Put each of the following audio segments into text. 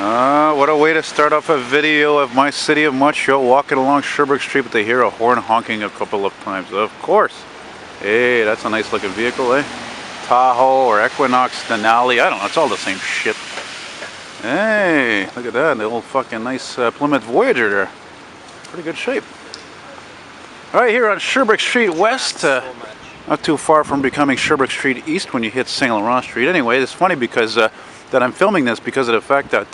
What a way to start off a video of my city of Montreal, walking along Sherbrooke Street, but they hear a horn honking a couple of times. Of course. Hey, that's a nice looking vehicle, eh? Tahoe or Equinox, Denali, I don't know, it's all the same shit. Hey, look at that, the old fucking nice Plymouth Voyager there. Pretty good shape. Alright, here on Sherbrooke Street West, not too far from becoming Sherbrooke Street East when you hit St. Laurent Street. Anyway, it's funny because that I'm filming this because of the fact that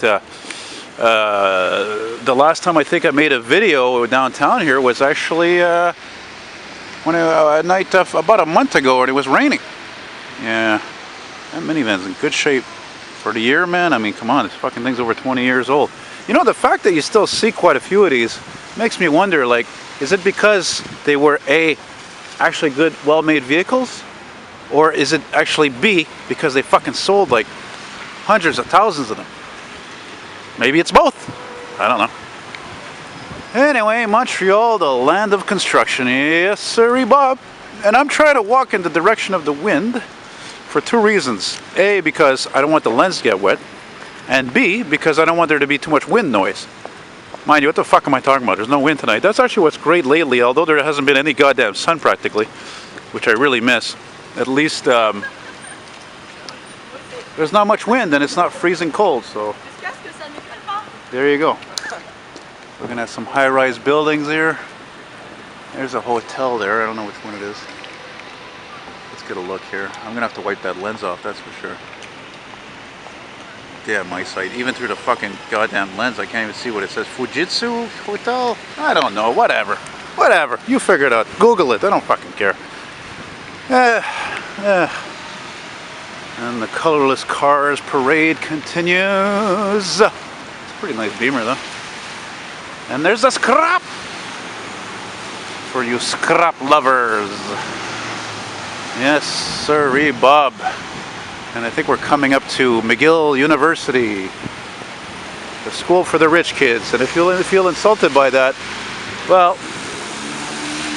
the last time I think I made a video downtown here was actually when a night about a month ago, and it was raining. Yeah, that minivan's in good shape for the year, man. I mean, come on, this fucking thing's over 20 years old. You know, the fact that you still see quite a few of these makes me wonder, like, is it because they were A, actually good, well-made vehicles? Or is it actually B, because they fucking sold like hundreds of thousands of them? Maybe it's both. I don't know. Anyway, Montreal, the land of construction. Yes, sirree, Bob. And I'm trying to walk in the direction of the wind for two reasons. A, because I don't want the lens to get wet. And B, because I don't want there to be too much wind noise. Mind you, what the fuck am I talking about? There's no wind tonight. That's actually what's great lately, although there hasn't been any goddamn sun practically, which I really miss. At least there's not much wind and it's not freezing cold, so there you go. Looking at some high-rise buildings here. There's a hotel there. I don't know which one it is. Let's get a look here. I'm gonna have to wipe that lens off, that's for sure. Damn, my sight. Even through the fucking goddamn lens, I can't even see what it says. Fujitsu Hotel? I don't know. Whatever. Whatever. You figure it out. Google it. I don't fucking care. And the colorless cars parade continues. It's a pretty nice Beamer, though. And there's the scrap for you scrap lovers. Yes, sirree, Bob. And I think we're coming up to McGill University, the school for the rich kids. And if you feel insulted by that, well,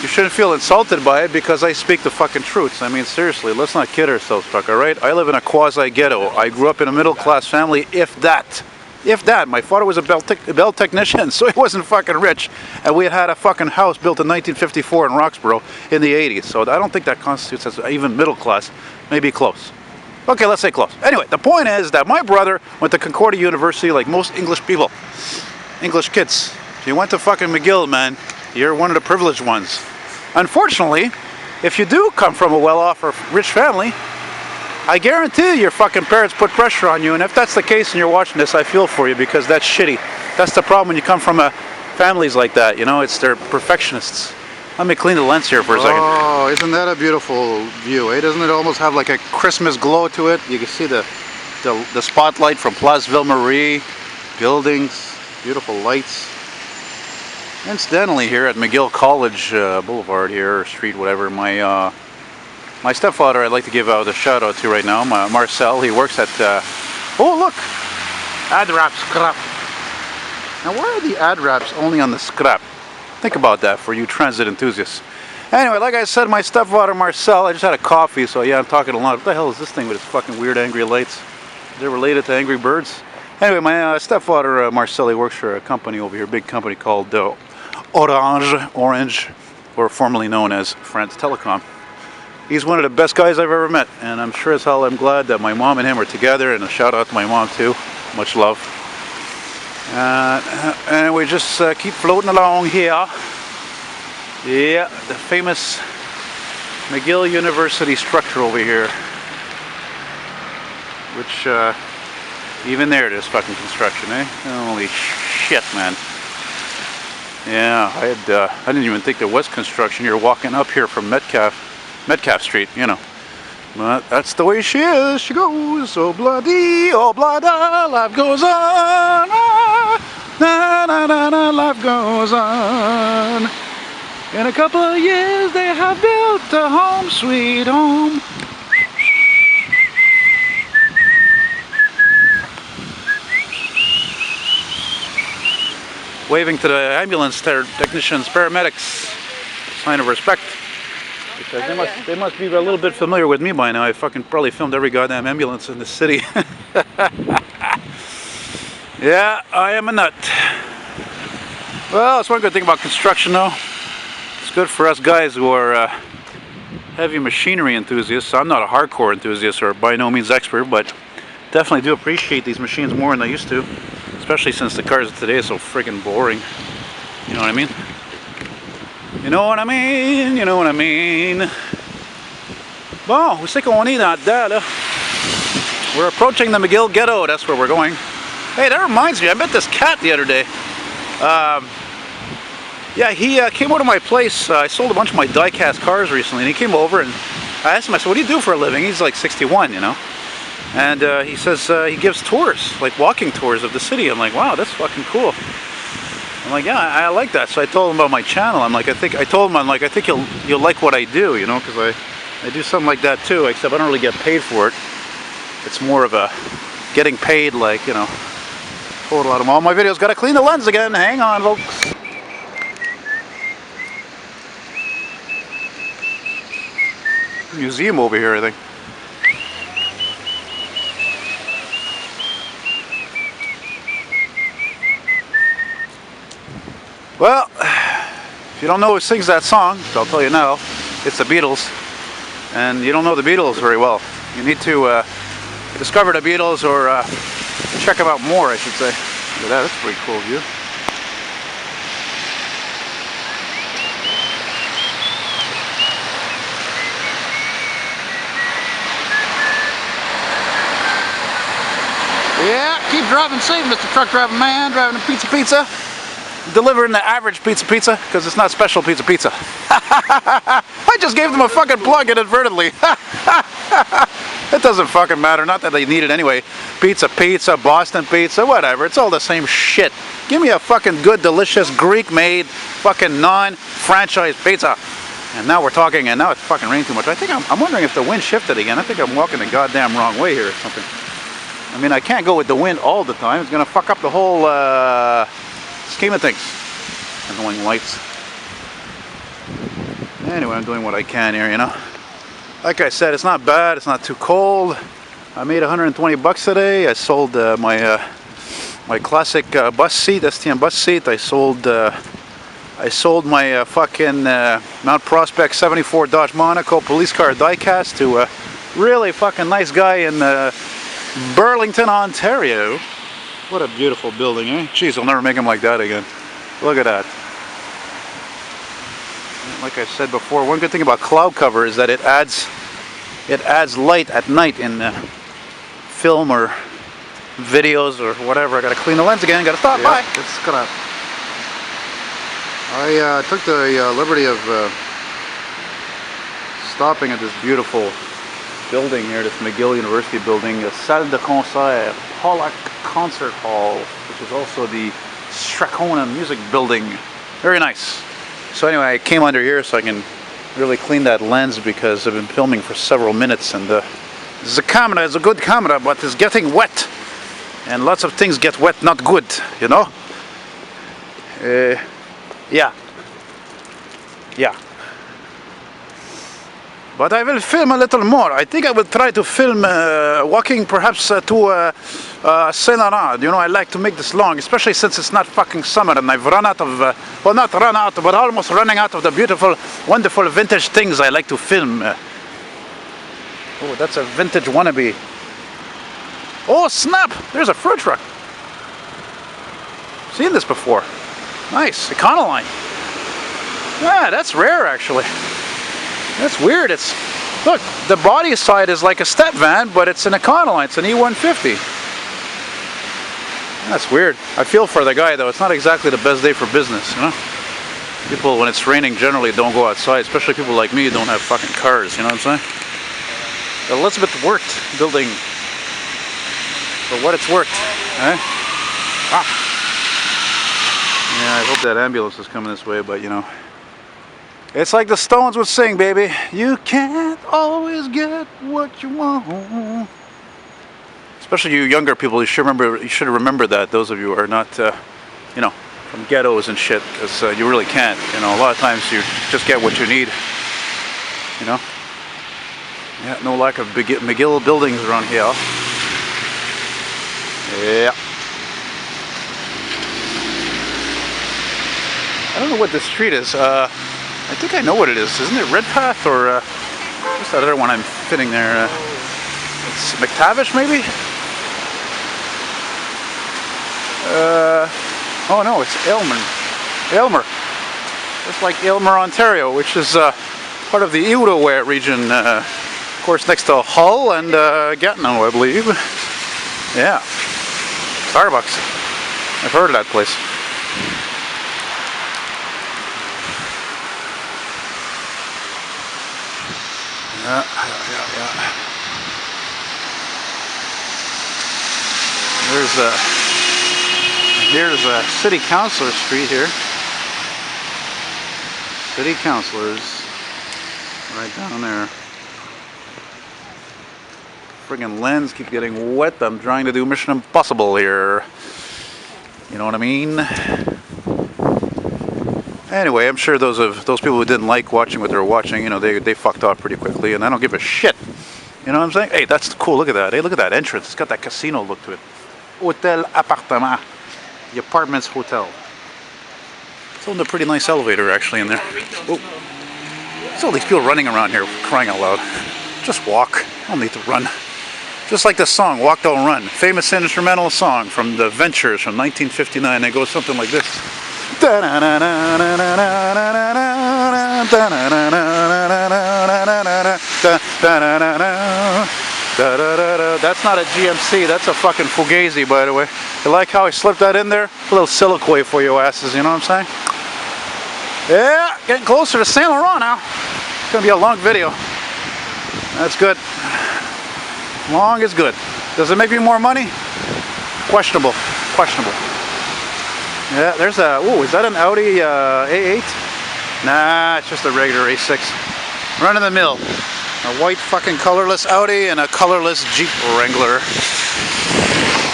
you shouldn't feel insulted by it because I speak the fucking truths. I mean, seriously, let's not kid ourselves, fuck, alright? I live in a quasi-ghetto. I grew up in a middle-class family, if that. If that. My father was a bell technician, so he wasn't fucking rich. And we had a fucking house built in 1954 in Roxborough in the 80s. So I don't think that constitutes as even middle class. Maybe close. Okay, let's say close. Anyway, the point is that my brother went to Concordia University like most English people. English kids. If you went to fucking McGill, man, you're one of the privileged ones. Unfortunately, if you do come from a well-off or rich family, I guarantee your fucking parents put pressure on you. And if that's the case and you're watching this, I feel for you because that's shitty. That's the problem when you come from families like that, you know, they're perfectionists. Let me clean the lens here for a second. Oh, isn't that a beautiful view, eh? Doesn't it almost have like a Christmas glow to it? You can see the spotlight from Place Ville-Marie, buildings, beautiful lights. Incidentally, here at McGill College Boulevard here, or street, whatever, my stepfather I'd like to give out a shout out to right now, Marcel. He works at, oh look, ad wrap scrap. Now why are the ad wraps only on the scrap? Think about that for you transit enthusiasts. Anyway, like I said, my stepfather Marcel, I just had a coffee, so yeah, I'm talking a lot. What the hell is this thing with its fucking weird angry lights? Is it related to Angry Birds? Anyway, my stepfather Marcel, he works for a company over here, a big company called Orange, or formerly known as France Telecom. He's one of the best guys I've ever met, and I'm sure as hell I'm glad that my mom and him are together, and a shout out to my mom too. Much love. And we just keep floating along here. Yeah, the famous McGill University structure over here. Which, even there's fucking construction, eh? Holy shit, man. Yeah, I didn't even think there was construction. You're walking up here from Metcalf Street, you know. But that's the way she is. She goes, oh bloody, oh blada, life goes on. Ah, na na na na, life goes on. In a couple of years, they have built a home, sweet home. Waving to the ambulance technicians, paramedics, sign of respect. Because they must be a little bit familiar with me by now. I fucking probably filmed every goddamn ambulance in the city. Yeah, I am a nut. Well, that's one good thing about construction though. It's good for us guys who are heavy machinery enthusiasts. I'm not a hardcore enthusiast or by no means expert, but definitely do appreciate these machines more than I used to. Especially since the cars of today are so friggin' boring. You know what I mean? You know what I mean? You know what I mean? Bon, où c'est qu'on est dans dedans là? We're approaching the McGill Ghetto, that's where we're going. Hey, that reminds me, I met this cat the other day. Yeah, he came over to my place. I sold a bunch of my die-cast cars recently, and he came over and I asked him, I said, what do you do for a living? He's like 61, you know? And he says he gives tours, like walking tours of the city. I'm like, wow, that's fucking cool. I'm like, yeah, I like that. So I told him about my channel. I'm like, I think you'll like what I do, you know, because I do something like that too, except I don't really get paid for it. It's more of a getting paid, like, you know, total out of all my videos. Gotta clean the lens again. Hang on, folks. Museum over here, I think. Well, if you don't know who sings that song, I'll tell you now. It's the Beatles. And you don't know the Beatles very well. You need to discover the Beatles or check them out more, I should say. Look at that, that's a pretty cool view. Yeah, keep driving safe, Mr. Truck Driving Man, driving a pizza. Delivering the average pizza, because it's not special pizza. I just gave them a fucking plug inadvertently. It doesn't fucking matter, not that they need it anyway. Pizza, Boston pizza, whatever, it's all the same shit. Give me a fucking good, delicious, Greek-made, fucking non-franchise pizza. And now we're talking, and now it's fucking raining too much. I think I'm wondering if the wind shifted again. I think I'm walking the goddamn wrong way here or something. I mean, I can't go with the wind all the time. It's gonna fuck up the whole scheme of things. Annoying lights. Anyway, I'm doing what I can here, you know. Like I said, it's not bad. It's not too cold. I made 120 bucks today. I sold my classic bus seat, STM bus seat. I sold my fucking Mount Prospect 74 Dodge Monaco police car diecast to a really fucking nice guy in Burlington, Ontario. What a beautiful building, eh? Jeez, I'll never make them like that again. Look at that. Like I said before, one good thing about cloud cover is that it adds light at night in film or videos or whatever. I gotta clean the lens again, gotta stop, bye. It's gonna... I took the liberty of stopping at this beautiful building here, this McGill University building, the Salle de Concert, Pollock Concert Hall, which is also the Strathcona Music Building. Very nice. So anyway, I came under here so I can really clean that lens because I've been filming for several minutes, and the camera is a good camera, but it's getting wet. And lots of things get wet, not good, you know? Yeah. But I will film a little more. I think I will try to film walking perhaps to Saint Laurent. You know, I like to make this long, especially since it's not fucking summer and I've run out of, well, not run out, but almost running out of the beautiful, wonderful vintage things I like to film. Oh, that's a vintage wannabe. Oh, snap! There's a fruit truck. Seen this before. Nice, Econoline. Yeah, that's rare actually. That's weird. It's, look, the body side is like a step van, but it's an Econoline. It's an E150. That's weird. I feel for the guy though. It's not exactly the best day for business, you know? People, when it's raining, generally don't go outside, especially people like me who don't have fucking cars, you know what I'm saying? Elizabeth worked building for what it's worth, eh? Ah. Yeah, I hope that ambulance is coming this way, but you know. It's like the Stones would sing, baby. You can't always get what you want. Especially you younger people, you should remember that. Those of you who are not, you know, from ghettos and shit, because you really can't. You know, a lot of times you just get what you need. You know. Yeah, no lack of McGill buildings around here. Yeah. I don't know what this street is. I think I know what it is. Isn't it Redpath or what's that other one I'm fitting there? It's McTavish maybe? Oh no, it's Aylmer. It's like Aylmer, Ontario, which is part of the Outaouais region. Of course, next to Hull and Gatineau, I believe. Yeah. Starbucks. I've heard of that place. Yeah. Here's a City Councilor Street here. City Councilors, right down there. Friggin' lens keep getting wet. I'm trying to do Mission Impossible here. You know what I mean? Anyway, I'm sure those people who didn't like watching what they were watching, you know, they fucked off pretty quickly, and I don't give a shit. You know what I'm saying? Hey, that's cool. Look at that. Hey, look at that entrance. It's got that casino look to it. Hotel Appartement. The Apartments Hotel. It's on a pretty nice elevator actually in there. Oh. There's all these people running around here crying out loud. Just walk. I don't need to run. Just like this song, Walk Don't Run. Famous instrumental song from The Ventures from 1959. It goes something like this. That's not a GMC, that's a fucking Fugazi, by the way. You like how I slipped that in there? A little silicoid for you asses, you know what I'm saying? Yeah, getting closer to Saint Laurent now. It's gonna be a long video. That's good. Long is good. Does it make me more money? Questionable. Yeah, there's a, ooh, is that an Audi A8? Nah, it's just a regular A6. Run of the mill. A white fucking colorless Audi and a colorless Jeep Wrangler.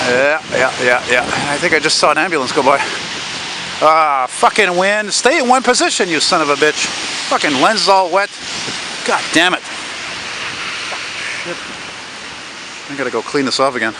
Yeah. I think I just saw an ambulance go by. Ah, fucking wind. Stay in one position, you son of a bitch. Fucking lens is all wet. God damn it. Shit. I gotta go clean this off again.